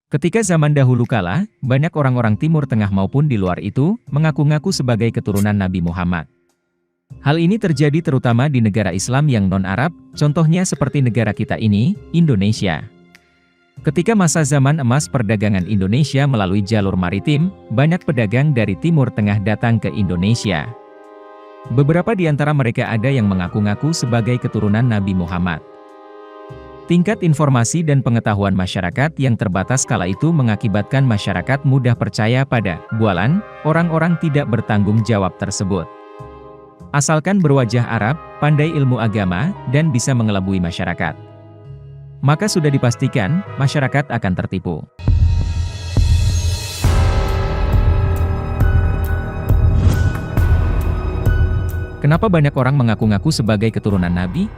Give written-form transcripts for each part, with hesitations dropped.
Ketika zaman dahulu kala, banyak orang-orang Timur Tengah maupun di luar itu, mengaku-ngaku sebagai keturunan Nabi Muhammad. Hal ini terjadi terutama di negara Islam yang non-Arab, contohnya seperti negara kita ini, Indonesia. Ketika masa zaman emas perdagangan Indonesia melalui jalur maritim, banyak pedagang dari Timur Tengah datang ke Indonesia. Beberapa di antara mereka ada yang mengaku-ngaku sebagai keturunan Nabi Muhammad. Tingkat informasi dan pengetahuan masyarakat yang terbatas kala itu mengakibatkan masyarakat mudah percaya pada bualan orang-orang tidak bertanggung jawab tersebut. Asalkan berwajah Arab, pandai ilmu agama, dan bisa mengelabui masyarakat, maka sudah dipastikan masyarakat akan tertipu. Kenapa banyak orang mengaku-ngaku sebagai keturunan Nabi?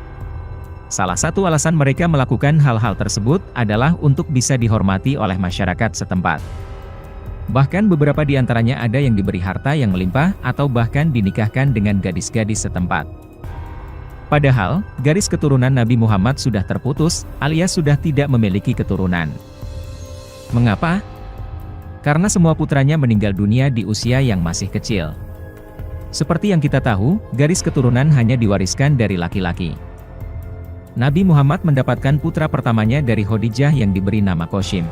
Salah satu alasan mereka melakukan hal-hal tersebut adalah untuk bisa dihormati oleh masyarakat setempat. Bahkan beberapa di antaranya ada yang diberi harta yang melimpah atau bahkan dinikahkan dengan gadis-gadis setempat. Padahal, garis keturunan Nabi Muhammad sudah terputus, alias sudah tidak memiliki keturunan. Mengapa? Karena semua putranya meninggal dunia di usia yang masih kecil. Seperti yang kita tahu, garis keturunan hanya diwariskan dari laki-laki. Nabi Muhammad mendapatkan putra pertamanya dari Khadijah yang diberi nama Qasim.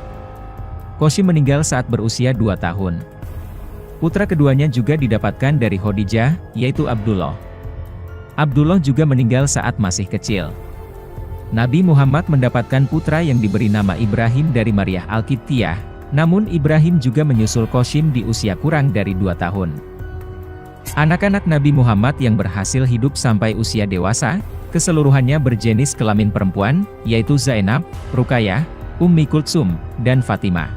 Qasim meninggal saat berusia 2 tahun. Putra keduanya juga didapatkan dari Khadijah, yaitu Abdullah. Abdullah juga meninggal saat masih kecil. Nabi Muhammad mendapatkan putra yang diberi nama Ibrahim dari Maryah Al-Qibtiyah, namun Ibrahim juga menyusul Qasim di usia kurang dari 2 tahun. Anak-anak Nabi Muhammad yang berhasil hidup sampai usia dewasa, keseluruhannya berjenis kelamin perempuan, yaitu Zainab, Ruqayyah, Ummi Kultsum, dan Fatimah.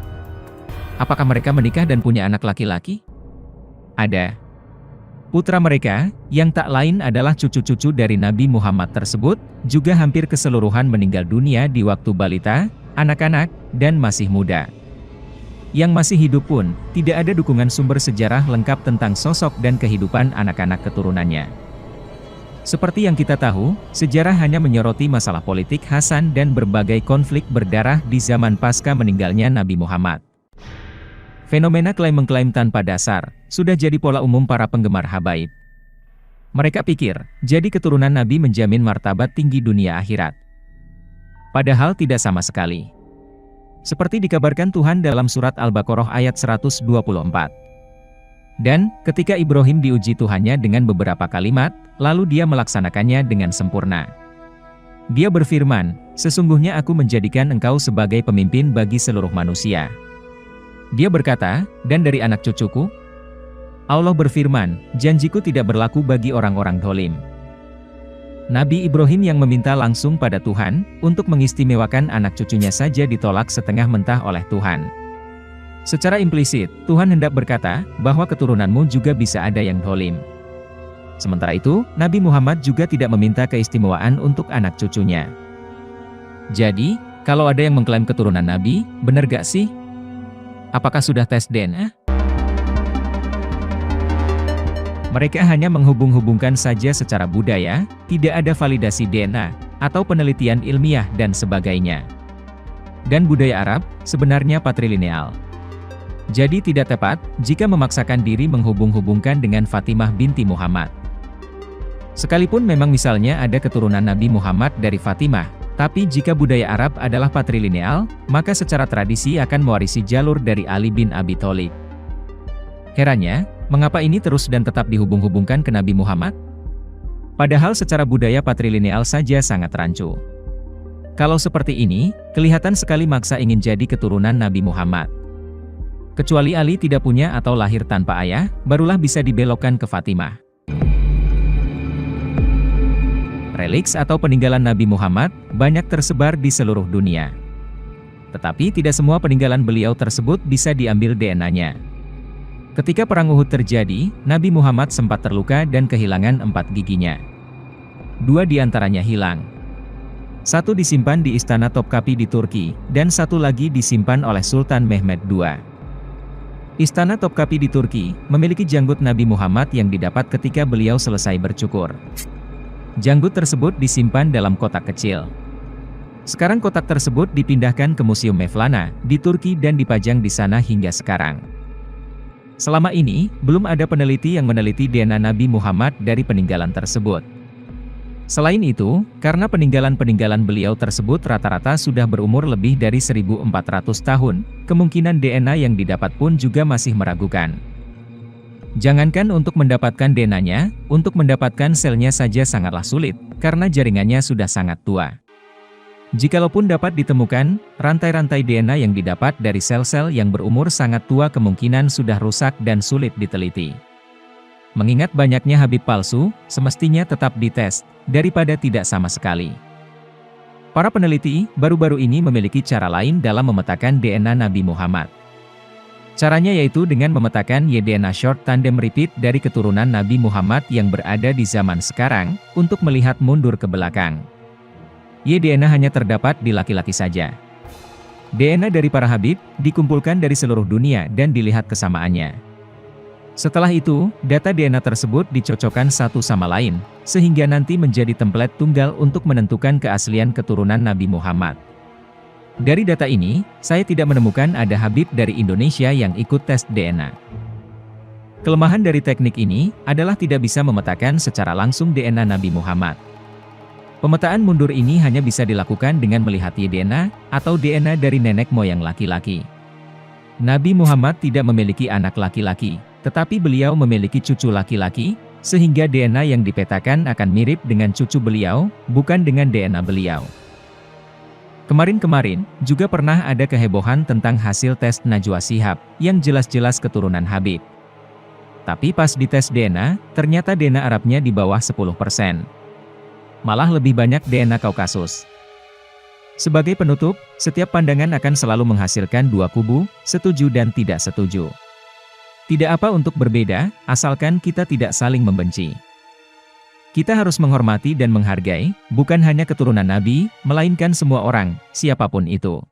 Apakah mereka menikah dan punya anak laki-laki? Ada. Putra mereka, yang tak lain adalah cucu-cucu dari Nabi Muhammad tersebut, juga hampir keseluruhan meninggal dunia di waktu balita, anak-anak, dan masih muda. Yang masih hidup pun, tidak ada dukungan sumber sejarah lengkap tentang sosok dan kehidupan anak-anak keturunannya. Seperti yang kita tahu, sejarah hanya menyoroti masalah politik Hasan dan berbagai konflik berdarah di zaman pasca meninggalnya Nabi Muhammad. Fenomena klaim-mengklaim tanpa dasar, sudah jadi pola umum para penggemar habaib. Mereka pikir, jadi keturunan Nabi menjamin martabat tinggi dunia akhirat. Padahal tidak sama sekali. Seperti dikabarkan Tuhan dalam surat Al-Baqarah ayat 124. Dan, ketika Ibrahim diuji Tuhannya dengan beberapa kalimat, lalu dia melaksanakannya dengan sempurna. Dia berfirman, "Sesungguhnya aku menjadikan engkau sebagai pemimpin bagi seluruh manusia." Dia berkata, "Dan dari anak cucuku?" Allah berfirman, "Janjiku tidak berlaku bagi orang-orang dolim." Nabi Ibrahim yang meminta langsung pada Tuhan, untuk mengistimewakan anak cucunya saja ditolak setengah mentah oleh Tuhan. Secara implisit, Tuhan hendak berkata, bahwa keturunanmu juga bisa ada yang dolim. Sementara itu, Nabi Muhammad juga tidak meminta keistimewaan untuk anak cucunya. Jadi, kalau ada yang mengklaim keturunan Nabi, benar gak sih? Apakah sudah tes DNA? Mereka hanya menghubung-hubungkan saja secara budaya, tidak ada validasi DNA, atau penelitian ilmiah dan sebagainya. Dan budaya Arab, sebenarnya patrilineal. Jadi tidak tepat, jika memaksakan diri menghubung-hubungkan dengan Fatimah binti Muhammad. Sekalipun memang misalnya ada keturunan Nabi Muhammad dari Fatimah, tapi jika budaya Arab adalah patrilineal, maka secara tradisi akan mewarisi jalur dari Ali bin Abi Thalib. Herannya, mengapa ini terus dan tetap dihubung-hubungkan ke Nabi Muhammad? Padahal secara budaya patrilineal saja sangat rancu. Kalau seperti ini, kelihatan sekali maksa ingin jadi keturunan Nabi Muhammad. Kecuali Ali tidak punya atau lahir tanpa ayah, barulah bisa dibelokkan ke Fatimah. Reliks atau peninggalan Nabi Muhammad banyak tersebar di seluruh dunia. Tetapi tidak semua peninggalan beliau tersebut bisa diambil DNA-nya. Ketika Perang Uhud terjadi, Nabi Muhammad sempat terluka dan kehilangan 4 giginya. 2 di antaranya hilang. 1 disimpan di Istana Topkapi di Turki, dan 1 lagi disimpan oleh Sultan Mehmed II. Istana Topkapi di Turki memiliki janggut Nabi Muhammad yang didapat ketika beliau selesai bercukur. Janggut tersebut disimpan dalam kotak kecil. Sekarang kotak tersebut dipindahkan ke Museum Mevlana, di Turki dan dipajang di sana hingga sekarang. Selama ini, belum ada peneliti yang meneliti DNA Nabi Muhammad dari peninggalan tersebut. Selain itu, karena peninggalan-peninggalan beliau tersebut rata-rata sudah berumur lebih dari 1400 tahun, kemungkinan DNA yang didapat pun juga masih meragukan. Jangankan untuk mendapatkan DNA-nya, untuk mendapatkan selnya saja sangatlah sulit, karena jaringannya sudah sangat tua. Jikalaupun dapat ditemukan, rantai-rantai DNA yang didapat dari sel-sel yang berumur sangat tua kemungkinan sudah rusak dan sulit diteliti. Mengingat banyaknya Habib palsu, semestinya tetap dites, daripada tidak sama sekali. Para peneliti, baru-baru ini memiliki cara lain dalam memetakan DNA Nabi Muhammad. Caranya yaitu dengan memetakan y-DNA short tandem repeat dari keturunan Nabi Muhammad yang berada di zaman sekarang, untuk melihat mundur ke belakang. Y-DNA hanya terdapat di laki-laki saja. DNA dari para Habib, dikumpulkan dari seluruh dunia dan dilihat kesamaannya. Setelah itu, data DNA tersebut dicocokkan satu sama lain, sehingga nanti menjadi template tunggal untuk menentukan keaslian keturunan Nabi Muhammad. Dari data ini, saya tidak menemukan ada Habib dari Indonesia yang ikut tes DNA. Kelemahan dari teknik ini, adalah tidak bisa memetakan secara langsung DNA Nabi Muhammad. Pemetaan mundur ini hanya bisa dilakukan dengan melihat y-DNA, atau DNA dari nenek moyang laki-laki. Nabi Muhammad tidak memiliki anak laki-laki, tetapi beliau memiliki cucu laki-laki, sehingga DNA yang dipetakan akan mirip dengan cucu beliau, bukan dengan DNA beliau. Kemarin-kemarin, juga pernah ada kehebohan tentang hasil tes Najwa Shihab, yang jelas-jelas keturunan Habib. Tapi pas dites DNA, ternyata DNA Arabnya di bawah 10%. Malah lebih banyak DNA Kaukasus. Sebagai penutup, setiap pandangan akan selalu menghasilkan dua kubu, setuju dan tidak setuju. Tidak apa untuk berbeda, asalkan kita tidak saling membenci. Kita harus menghormati dan menghargai, bukan hanya keturunan Nabi, melainkan semua orang, siapapun itu.